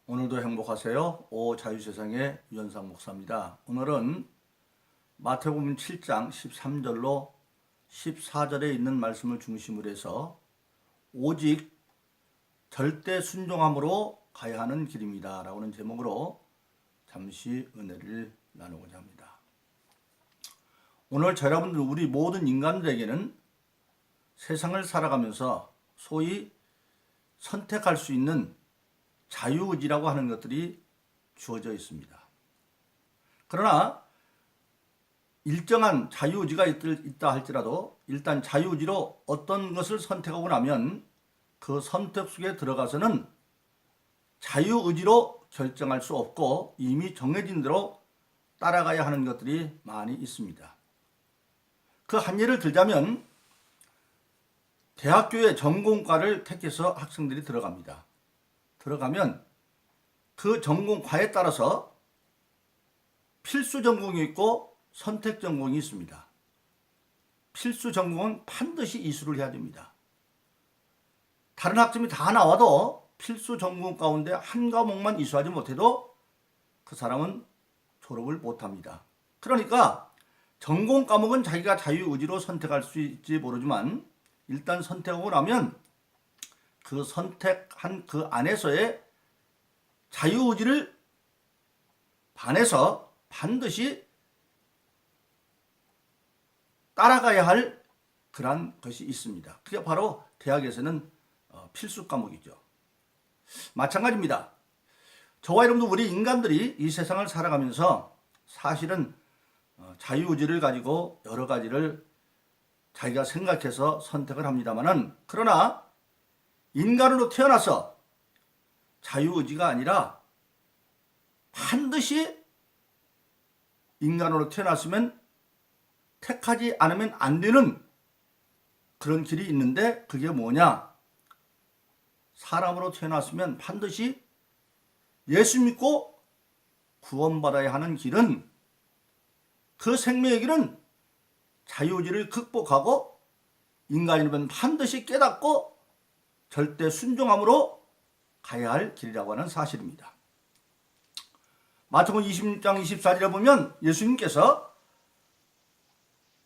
오늘도 행복하세요. 오자유세상의 유현상 목사입니다. 오늘은 마태복음 7장 13절로 14절에 있는 말씀을 중심으로 해서 오직 절대 순종함으로 가야 하는 길입니다 라는 제목으로 잠시 은혜를 나누고자 합니다. 오늘 여러분들 우리 모든 인간들에게는 세상을 살아가면서 소위 선택할 수 있는 자유의지라고 하는 것들이 주어져 있습니다. 그러나 일정한 자유의지가 있다 할지라도 일단 자유의지로 어떤 것을 선택하고 나면 그 선택 속에 들어가서는 자유의지로 결정할 수 없고 이미 정해진 대로 따라가야 하는 것들이 많이 있습니다. 그 한 예를 들자면 대학교의 전공과를 택해서 학생들이 들어갑니다. 들어가면 그 전공과에 따라서 필수 전공이 있고 선택 전공이 있습니다. 필수 전공은 반드시 이수를 해야 됩니다. 다른 학점이 다 나와도 필수 전공 가운데 한 과목만 이수하지 못해도 그 사람은 졸업을 못합니다. 그러니까 전공 과목은 자기가 자유의지로 선택할 수 있을지 모르지만 일단 선택하고 나면 그 선택한 그 안에서의 자유의지를 반해서 반드시 따라가야 할 그런 것이 있습니다. 그게 바로 대학에서는 필수 과목이죠. 마찬가지입니다. 저와 여러분도 우리 인간들이 이 세상을 살아가면서 사실은 자유의지를 가지고 여러 가지를 자기가 생각해서 선택을 합니다만은 그러나 인간으로 태어나서 자유의지가 아니라 반드시 인간으로 태어났으면 택하지 않으면 안 되는 그런 길이 있는데 그게 뭐냐? 사람으로 태어났으면 반드시 예수 믿고 구원받아야 하는 길은 그 생명의 길은 자유의지를 극복하고 인간이면 반드시 깨닫고 절대 순종함으로 가야 할 길이라고 하는 사실입니다. 마태복음 26장 24절에 보면 예수님께서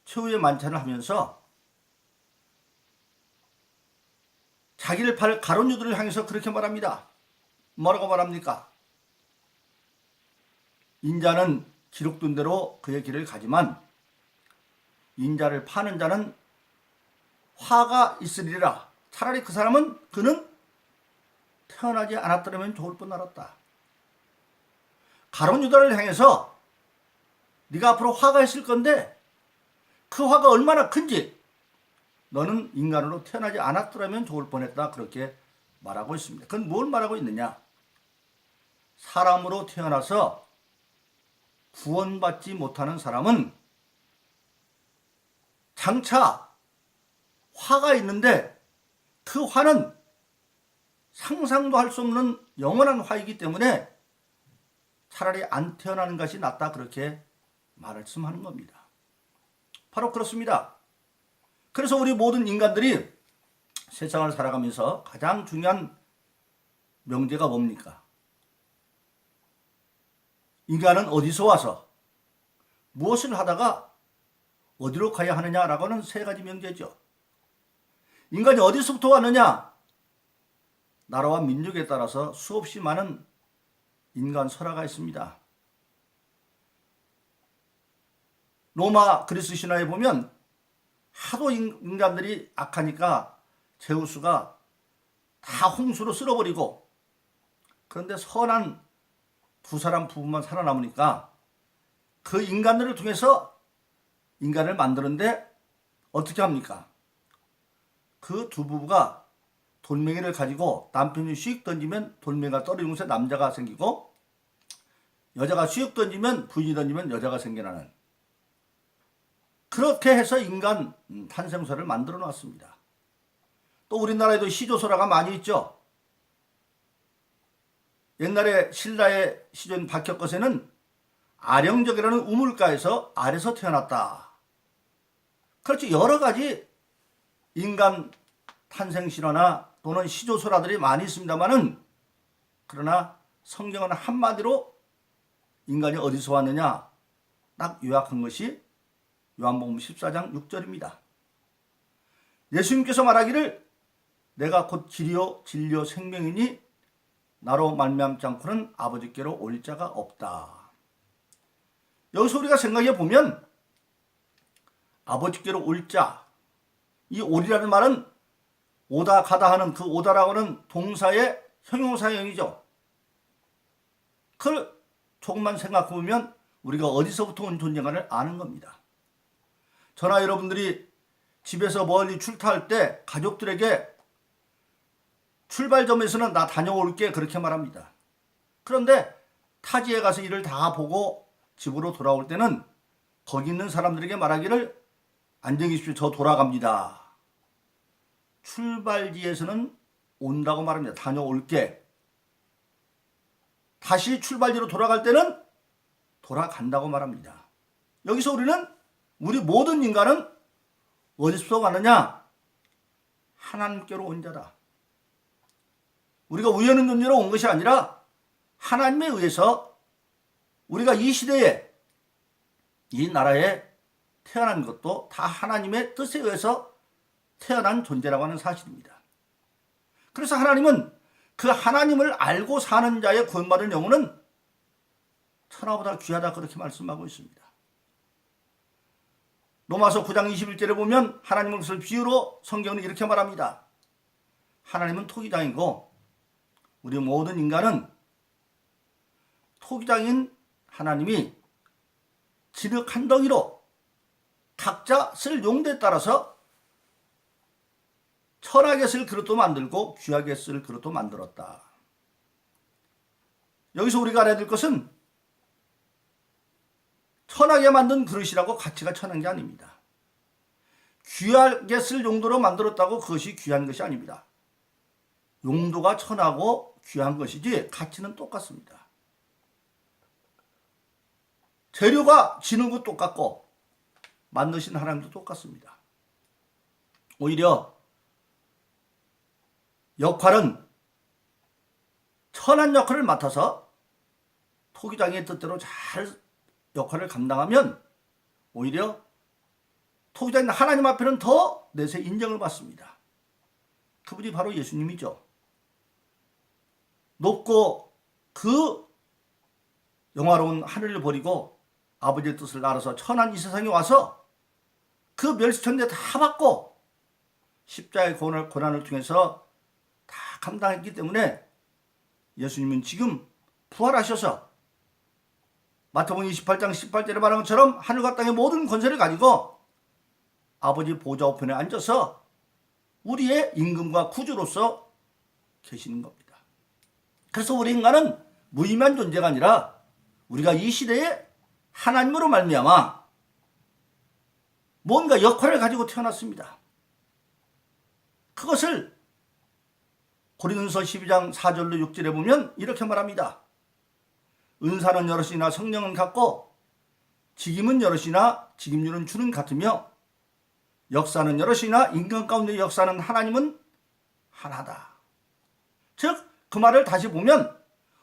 최후의 만찬을 하면서 자기를 팔 가룟 유다를 향해서 그렇게 말합니다. 뭐라고 말합니까? 인자는 기록된 대로 그의 길을 가지만 인자를 파는 자는 화가 있으리라. 차라리 그 사람은 그는 태어나지 않았더라면 좋을 뻔 알았다. 가룟 유다를 향해서 네가 앞으로 화가 있을 건데 그 화가 얼마나 큰지 너는 인간으로 태어나지 않았더라면 좋을 뻔했다. 그렇게 말하고 있습니다. 그건 뭘 말하고 있느냐? 사람으로 태어나서 구원받지 못하는 사람은 장차 화가 있는데 그 화는 상상도 할 수 없는 영원한 화이기 때문에 차라리 안 태어나는 것이 낫다. 그렇게 말씀하는 겁니다. 바로 그렇습니다. 그래서 우리 모든 인간들이 세상을 살아가면서 가장 중요한 명제가 뭡니까? 인간은 어디서 와서 무엇을 하다가 어디로 가야 하느냐라고 하는 세 가지 명제죠. 인간이 어디서부터 왔느냐? 나라와 민족에 따라서 수없이 많은 인간 설화가 있습니다. 로마 그리스 신화에 보면 하도 인간들이 악하니까 제우스가 다 홍수로 쓸어버리고 그런데 선한 두 사람 부부만 살아남으니까 그 인간들을 통해서 인간을 만드는데 어떻게 합니까? 그 두 부부가 돌멩이를 가지고 남편이 슉 던지면 돌멩이가 떨어지면서 남자가 생기고 여자가 슉 던지면 부인이 던지면 여자가 생겨나는 그렇게 해서 인간 탄생설을 만들어 놨습니다. 또 우리나라에도 시조설화가 많이 있죠. 옛날에 신라의 시조인 박혁거세는 아령적이라는 우물가에서 알에서 태어났다. 그렇지 여러 가지 인간 탄생 실화나 또는 시조설화들이 많이 있습니다만은 그러나 성경은 한마디로 인간이 어디서 왔느냐 딱 요약한 것이 요한복음 14장 6절입니다. 예수님께서 말하기를 내가 곧 길이요 진리요 생명이니 나로 말미암지 않고는 아버지께로 올 자가 없다. 여기서 우리가 생각해 보면 아버지께로 올 자, 이 올이라는 말은 오다 가다 하는 그 오다라고 하는 동사의 형용사형이죠. 그걸 조금만 생각해 보면 우리가 어디서부터 온 존재인가를 아는 겁니다. 저나 여러분들이 집에서 멀리 출타할 때 가족들에게 출발점에서는 나 다녀올게 그렇게 말합니다. 그런데 타지에 가서 일을 다 보고 집으로 돌아올 때는 거기 있는 사람들에게 말하기를 안녕히 계십시오. 저 돌아갑니다. 출발지에서는 온다고 말합니다. 다녀올게. 다시 출발지로 돌아갈 때는 돌아간다고 말합니다. 여기서 우리는 우리 모든 인간은 어디서 왔느냐? 하나님께로 온 자다. 우리가 우연한 존재로 온 것이 아니라 하나님에 의해서 우리가 이 시대에 이 나라에 태어난 것도 다 하나님의 뜻에 의해서 태어난 존재라고 하는 사실입니다. 그래서 하나님은 그 하나님을 알고 사는 자의 구원받은 영혼은 천하보다 귀하다 그렇게 말씀하고 있습니다. 로마서 9장 21절에 보면 하나님은 그것을 비유로 성경은 이렇게 말합니다. 하나님은 토기장이고 우리 모든 인간은 토기장인 하나님이 진흙 한 덩이로 각자 쓸 용도에 따라서 천하게 쓸 그릇도 만들고 귀하게 쓸 그릇도 만들었다. 여기서 우리가 알아야 될 것은 천하게 만든 그릇이라고 가치가 천한 게 아닙니다. 귀하게 쓸 용도로 만들었다고 그것이 귀한 것이 아닙니다. 용도가 천하고 귀한 것이지 가치는 똑같습니다. 재료가 진흙도 똑같고 만드신 하나님도 똑같습니다. 오히려 역할은 천한 역할을 맡아서 토기장의 뜻대로 잘 역할을 감당하면 오히려 토기장인 하나님 앞에는 더 내세 인정을 받습니다. 그분이 바로 예수님이죠. 높고 그 영화로운 하늘을 버리고 아버지의 뜻을 알아서 천한 이 세상에 와서 그 멸시천대 다 받고 십자가의 고난을 통해서 다 감당했기 때문에 예수님은 지금 부활하셔서 마태복음 28장 18절에 말한 것처럼 하늘과 땅의 모든 권세를 가지고 아버지 보좌 우편에 앉아서 우리의 임금과 구주로서 계시는 겁니다. 그래서 우리 인간은 무의미한 존재가 아니라 우리가 이 시대에 하나님으로 말미암아 뭔가 역할을 가지고 태어났습니다. 그것을 고린도서 12장 4절로 6절에 보면 이렇게 말합니다. 은사는 여럿이나 성령은 같고 직임은 여럿이나 직임률은 주는 같으며 역사는 여럿이나 인간 가운데 역사는 하나님은 하나다. 즉 그 말을 다시 보면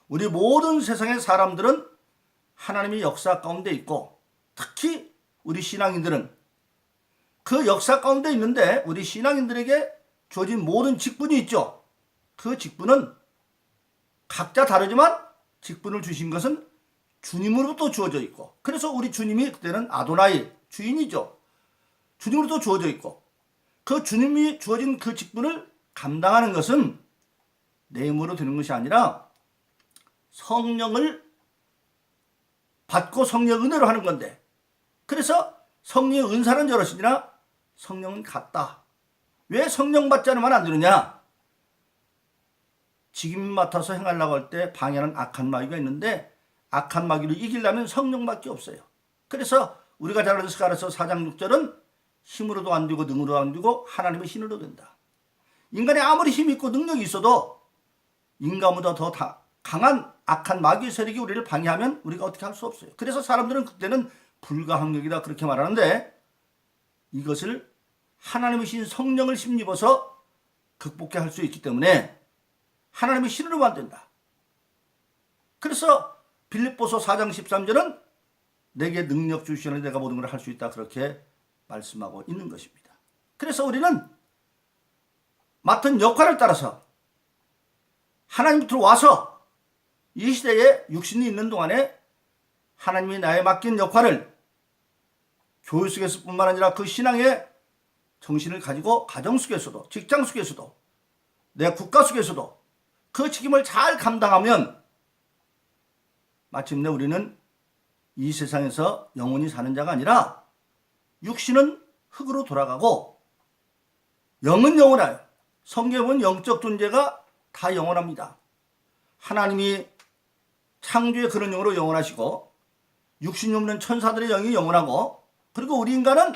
우리 모든 세상의 사람들은 하나님의 역사 가운데 있고 특히 우리 신앙인들은 그 역사 가운데 있는데 우리 신앙인들에게 주어진 모든 직분이 있죠. 그 직분은 각자 다르지만 직분을 주신 것은 주님으로부터 주어져 있고 그래서 우리 주님이 그때는 아도나이 주인이죠. 주님으로부터 주어져 있고 그 주님이 주어진 그 직분을 감당하는 것은 내 힘으로 되는 것이 아니라 성령을 받고 성령의 은혜로 하는 건데 그래서 성령의 은사는 여럿이나 성령은 같다. 왜 성령 받지 않으면 안 되느냐? 직임 맡아서 행하려고 할 때 방해하는 악한 마귀가 있는데 악한 마귀를 이기려면 성령밖에 없어요. 그래서 우리가 잘 아는 스가랴서 4장 6절은 힘으로도 안 되고 능으로도 안 되고 하나님의 힘으로 된다. 인간이 아무리 힘이 있고 능력이 있어도 인간보다 더 강한 악한 마귀의 세력이 우리를 방해하면 우리가 어떻게 할 수 없어요. 그래서 사람들은 그때는 불가항력이다 그렇게 말하는데 이것을 하나님의 신 성령을 힘입어서 극복해 할 수 있기 때문에 하나님의 신으로 만든다. 그래서 빌립보서 4장 13절은 내게 능력 주시니 내가 모든 걸 할 수 있다 그렇게 말씀하고 있는 것입니다. 그래서 우리는 맡은 역할을 따라서 하나님 들어와서 이 시대에 육신이 있는 동안에 하나님이 나에 맡긴 역할을 교회 속에서뿐만 아니라 그 신앙의 정신을 가지고 가정 속에서도 직장 속에서도 내 국가 속에서도 그 책임을 잘 감당하면 마침내 우리는 이 세상에서 영원히 사는 자가 아니라 육신은 흙으로 돌아가고 영은 영원하여 성경은 영적 존재가 다 영원합니다. 하나님이 창조의 그런 영으로 영원하시고 육신이 없는 천사들의 영이 영원하고 그리고 우리 인간은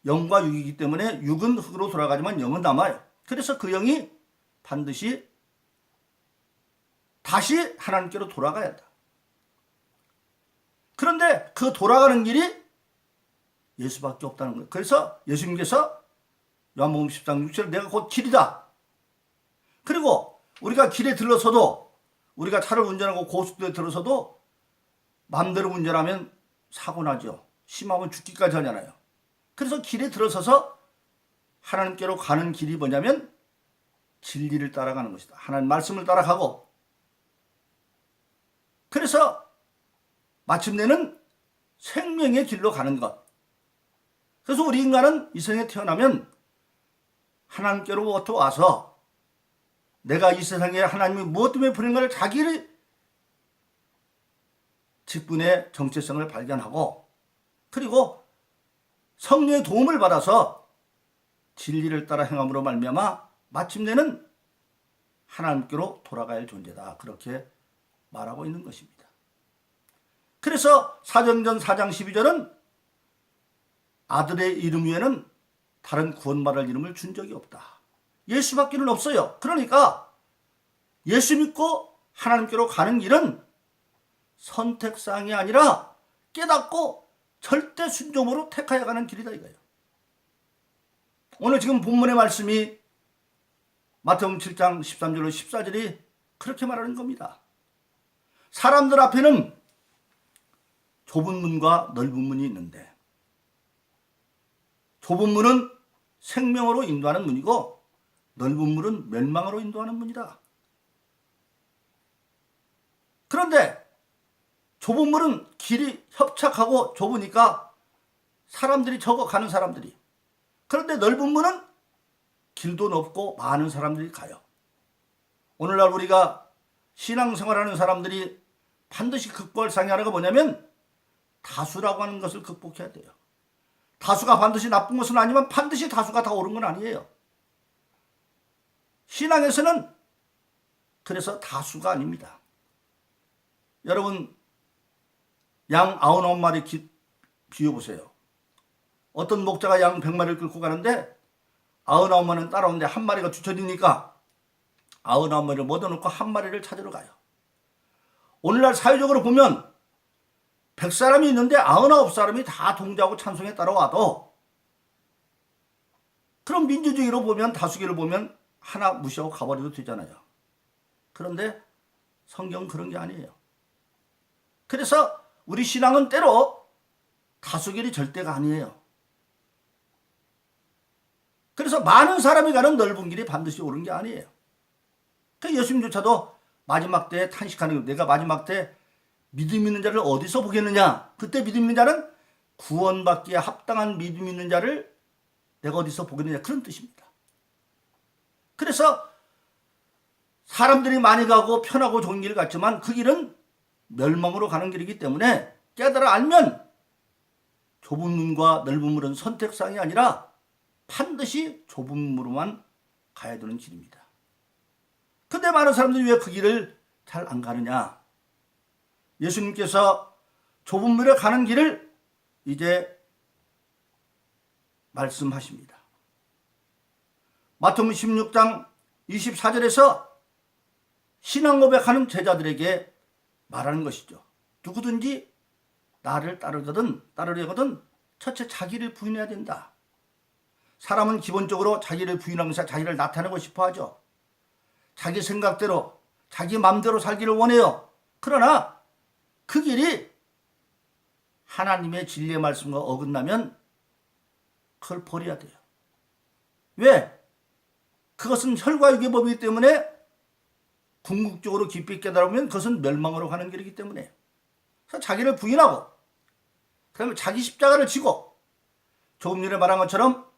영과 육이기 때문에 육은 흙으로 돌아가지만 영은 남아요. 그래서 그 영이 반드시 다시 하나님께로 돌아가야 한다. 그런데 그 돌아가는 길이 예수밖에 없다는 거예요. 그래서 예수님께서 요한복음 10장 6절 내가 곧 길이다. 그리고 우리가 길에 들러서도 우리가 차를 운전하고 고속도로에 들어서도 마음대로 운전하면 사고 나죠. 심하면 죽기까지 하잖아요. 그래서 길에 들어서서 하나님께로 가는 길이 뭐냐면 진리를 따라가는 것이다. 하나님 말씀을 따라가고 그래서 마침내는 생명의 길로 가는 것. 그래서 우리 인간은 이 세상에 태어나면 하나님께로부터 와서 내가 이 세상에 하나님이 무엇 때문에 보낸가를 자기의 직분의 정체성을 발견하고 그리고 성령의 도움을 받아서 진리를 따라 행함으로 말미암아 마침내는 하나님께로 돌아갈 존재다. 그렇게 말하고 있는 것입니다. 그래서 사도행전 4장 12절은 아들의 이름 위에는 다른 구원받을 이름을 준 적이 없다. 예수밖에는 없어요. 그러니까 예수 믿고 하나님께로 가는 길은 선택사항이 아니라 깨닫고 절대 순종으로 택하여 가는 길이다 이거예요. 오늘 지금 본문의 말씀이 마태복음 7장 13절로 14절이 그렇게 말하는 겁니다. 사람들 앞에는 좁은 문과 넓은 문이 있는데 좁은 문은 생명으로 인도하는 문이고 넓은 문은 멸망으로 인도하는 문이다. 그런데 좁은 문은 길이 협착하고 좁으니까 사람들이 적어 가는 사람들이. 그런데 넓은 문은 길도 넓고 많은 사람들이 가요. 오늘날 우리가 신앙생활하는 사람들이 반드시 극복할 사항이 하나가 뭐냐면 다수라고 하는 것을 극복해야 돼요. 다수가 반드시 나쁜 것은 아니지만 반드시 다수가 다 옳은 건 아니에요. 신앙에서는 그래서 다수가 아닙니다. 여러분 양 99마리 비워보세요. 어떤 목자가 양 100마리를 끌고 가는데 99마리는 따라오는데 한 마리가 뒤처지니까 99마리를 묻어놓고 한 마리를 찾으러 가요. 오늘날 사회적으로 보면 100사람이 있는데 99사람이 다 동조하고 찬송에 따라와도 그럼 민주주의로 보면 다수결을 보면 하나 무시하고 가버려도 되잖아요. 그런데 성경은 그런 게 아니에요. 그래서 우리 신앙은 때로 다수결이 절대가 아니에요. 그래서 많은 사람이 가는 넓은 길이 반드시 옳은 게 아니에요. 그 예수님조차도 마지막 때에 탄식하는 거, 내가 마지막 때 믿음 있는 자를 어디서 보겠느냐? 그때 믿음 있는 자는 구원받기에 합당한 믿음 있는 자를 내가 어디서 보겠느냐? 그런 뜻입니다. 그래서 사람들이 많이 가고 편하고 좋은 길 같지만 그 길은 멸망으로 가는 길이기 때문에 깨달아 알면 좁은 문과 넓은 문은 선택사항이 아니라 반드시 좁은 문으로만 가야 되는 길입니다. 근데 많은 사람들이 왜 그 길을 잘 안 가느냐? 예수님께서 좁은 문에 가는 길을 이제 말씀하십니다. 마태복음 16장 24절에서 신앙 고백하는 제자들에게 말하는 것이죠. 누구든지 나를 따르려거든 첫째 자기를 부인해야 된다. 사람은 기본적으로 자기를 부인하면서 자기를 나타내고 싶어 하죠. 자기 생각대로 자기 마음대로 살기를 원해요. 그러나 그 길이 하나님의 진리의 말씀과 어긋나면 그걸 버려야 돼요. 왜? 그것은 혈과 육의 법이기 때문에 궁극적으로 깊이 깨달으면 그것은 멸망으로 가는 길이기 때문에, 그래서 자기를 부인하고 그다음에 자기 십자가를 지고, 조금 전에 말한 것처럼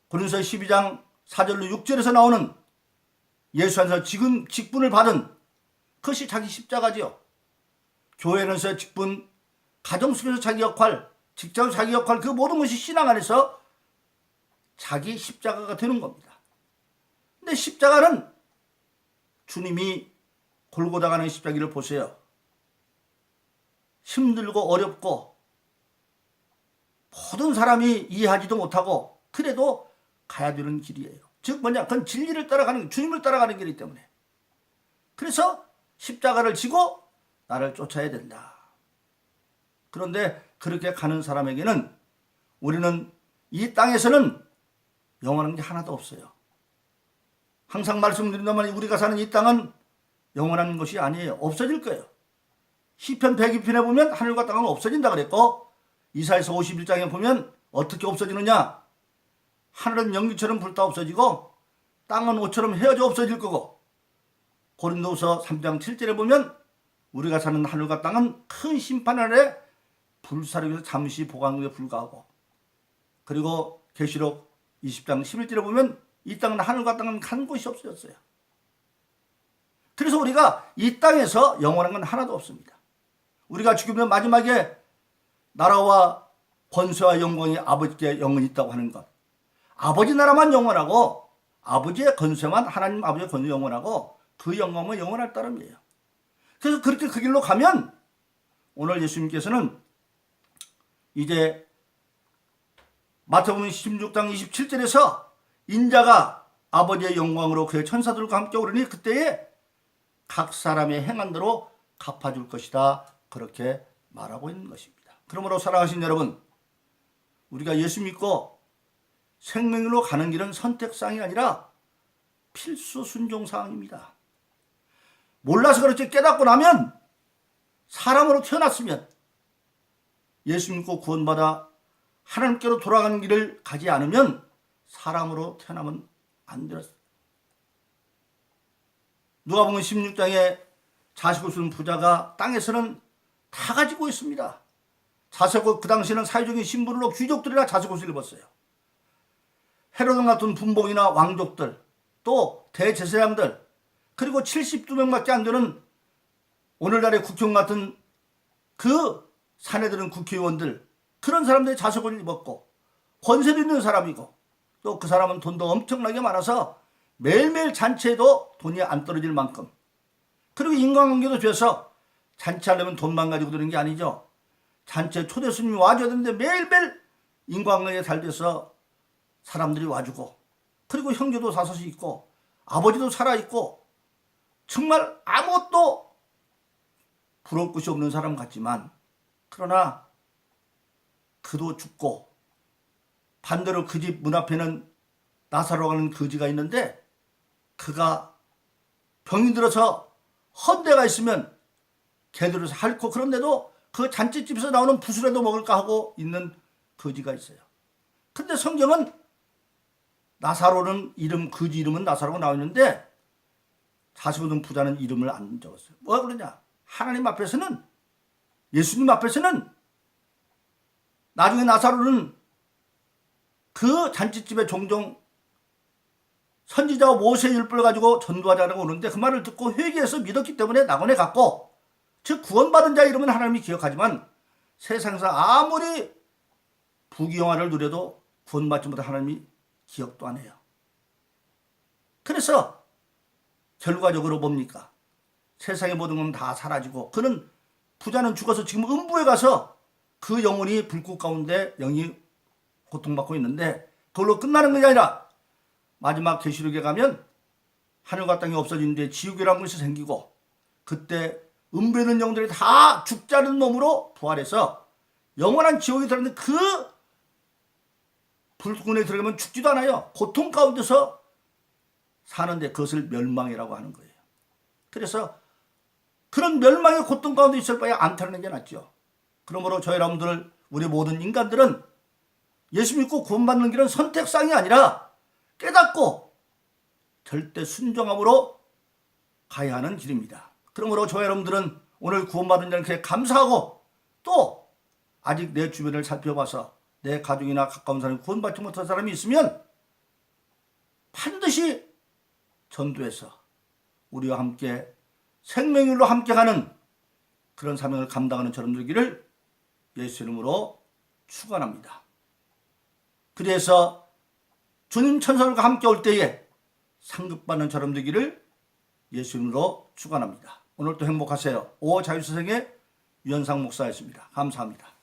고린도서 12장 4절로 6절에서 나오는 예수 안에서 지금 직분을 받은 그것이 자기 십자가지요. 교회에서 직분, 가정 속에서 자기 역할, 직장에서 자기 역할, 그 모든 것이 신앙 안에서 자기 십자가가 되는 겁니다. 근데 십자가는 주님이 골고다 가는 십자가를 보세요. 힘들고 어렵고 모든 사람이 이해하지도 못하고 그래도 가야 되는 길이에요. 즉 뭐냐, 그건 진리를 따라가는, 주님을 따라가는 길이기 때문에. 그래서 십자가를 지고 나를 쫓아야 된다. 그런데 그렇게 가는 사람에게는 우리는 이 땅에서는 영원한 게 하나도 없어요. 항상 말씀드린다만 우리가 사는 이 땅은 영원한 것이 아니에요. 없어질 거예요. 시편 102편에 보면 하늘과 땅은 없어진다 그랬고, 이사야서 51장에 보면 어떻게 없어지느냐, 하늘은 연기처럼 불타 없어지고 땅은 옷처럼 헤어져 없어질 거고, 고린도후서 3장 7절에 보면 우리가 사는 하늘과 땅은 큰 심판 아래 불사르기에서 잠시 보관에 불과하고, 그리고 계시록 20장 11절에 보면 이 땅은, 하늘과 땅은 간 곳이 없어졌어요. 그래서 우리가 이 땅에서 영원한 건 하나도 없습니다. 우리가 죽으면 마지막에 나라와 권세와 영광이 아버지께 영원히 있다고 하는 것, 아버지 나라만 영원하고 아버지의 권세만, 하나님 아버지의 권세 영원하고 그 영광은 영원할 따름이에요. 그래서 그렇게 그 길로 가면 오늘 예수님께서는 이제 마태복음 16장 27절에서 인자가 아버지의 영광으로 그의 천사들과 함께 오르니 그때에 각 사람의 행한 대로 갚아줄 것이다, 그렇게 말하고 있는 것입니다. 그러므로 사랑하신 여러분, 우리가 예수 믿고 생명으로 가는 길은 선택사항이 아니라 필수 순종사항입니다. 몰라서 그렇지 깨닫고 나면, 사람으로 태어났으면 예수 믿고 구원받아 하나님께로 돌아가는 길을 가지 않으면 사람으로 태어나면 안 되었어요. 누가복음 16장에 자식을 둔 부자가 땅에서는 다 가지고 있습니다. 자색옷, 그 당시에는 사회적인 신분으로 귀족들이나 자색옷을 입었어요. 헤로드 같은 분봉이나 왕족들, 또 대제사장들, 그리고 72명밖에 안 되는 오늘날의 국회의원 같은 그 사내들은 국회의원들, 그런 사람들이 자색옷을 입었고 권세도 있는 사람이고, 또 그 사람은 돈도 엄청나게 많아서 매일매일 잔치에도 돈이 안 떨어질 만큼, 그리고 인간관계도 돼서 잔치하려면 돈만 가지고 드는 게 아니죠. 잔치에 초대 손님이 와줘야 되는데 매일매일 인간관계에 잘 돼서 사람들이 와주고, 그리고 형제도 다섯이 있고 아버지도 살아있고, 정말 아무것도 부러울 것이 없는 사람 같지만, 그러나 그도 죽고, 반대로 그 집 문 앞에는 나사로라는 거지가 있는데 그가 병이 들어서 헌대가 있으면 개들을 핥고, 그런데도 그 잔치집에서 나오는 부스라도 먹을까 하고 있는 거지가 있어요. 근데 성경은 나사로는 이름, 거지 이름은 나사로가 나와 있는데 자식을 둔 부자는 이름을 안 적었어요. 뭐가 그러냐, 하나님 앞에서는, 예수님 앞에서는 나중에 나사로는 그 잔치집에 종종 선지자와 모세의 율법을 가지고 전도하자고 오는데 그 말을 듣고 회개해서 믿었기 때문에 낙원에 갔고, 즉 구원받은 자의 이름은 하나님이 기억하지만 세상에서 아무리 부귀영화를 누려도 구원받지 못한 하나님이 기억도 안 해요. 그래서 결과적으로 뭡니까? 세상의 모든 건 다 사라지고, 그는, 부자는 죽어서 지금 음부에 가서 그 영혼이 불꽃 가운데 영이 고통받고 있는데, 그걸로 끝나는 것이 아니라 마지막 계시록에 가면 하늘과 땅이 없어지는데 지옥이라는 것이 생기고, 그때 음부에 있는 영들이 다 죽지 않은 몸으로 부활해서 영원한 지옥에 들어가는데, 그 불꽃에 들어가면 죽지도 않아요. 고통 가운데서 사는데 그것을 멸망이라고 하는 거예요. 그래서 그런 멸망의 고통 가운데 있을 바에 안 태어나는 게 낫죠. 그러므로 저 여러분들, 우리 모든 인간들은 예수 믿고 구원받는 길은 선택상이 아니라 깨닫고 절대 순종함으로 가야 하는 길입니다. 그러므로 저 여러분들은 오늘 구원받은 자에게 감사하고, 또 아직 내 주변을 살펴봐서 내 가족이나 가까운 사람이 구원받지 못한 사람이 있으면 반드시 전도해서 우리와 함께 생명일로 함께 가는 그런 사명을 감당하는 저런 되기를 예수 이름으로 축원합니다. 그래서 주님 천사들과 함께 올 때에 상급받는 저런 되기를 예수 이름으로 축원합니다. 오늘도 행복하세요. 오 자유스승의 유현상 목사였습니다. 감사합니다.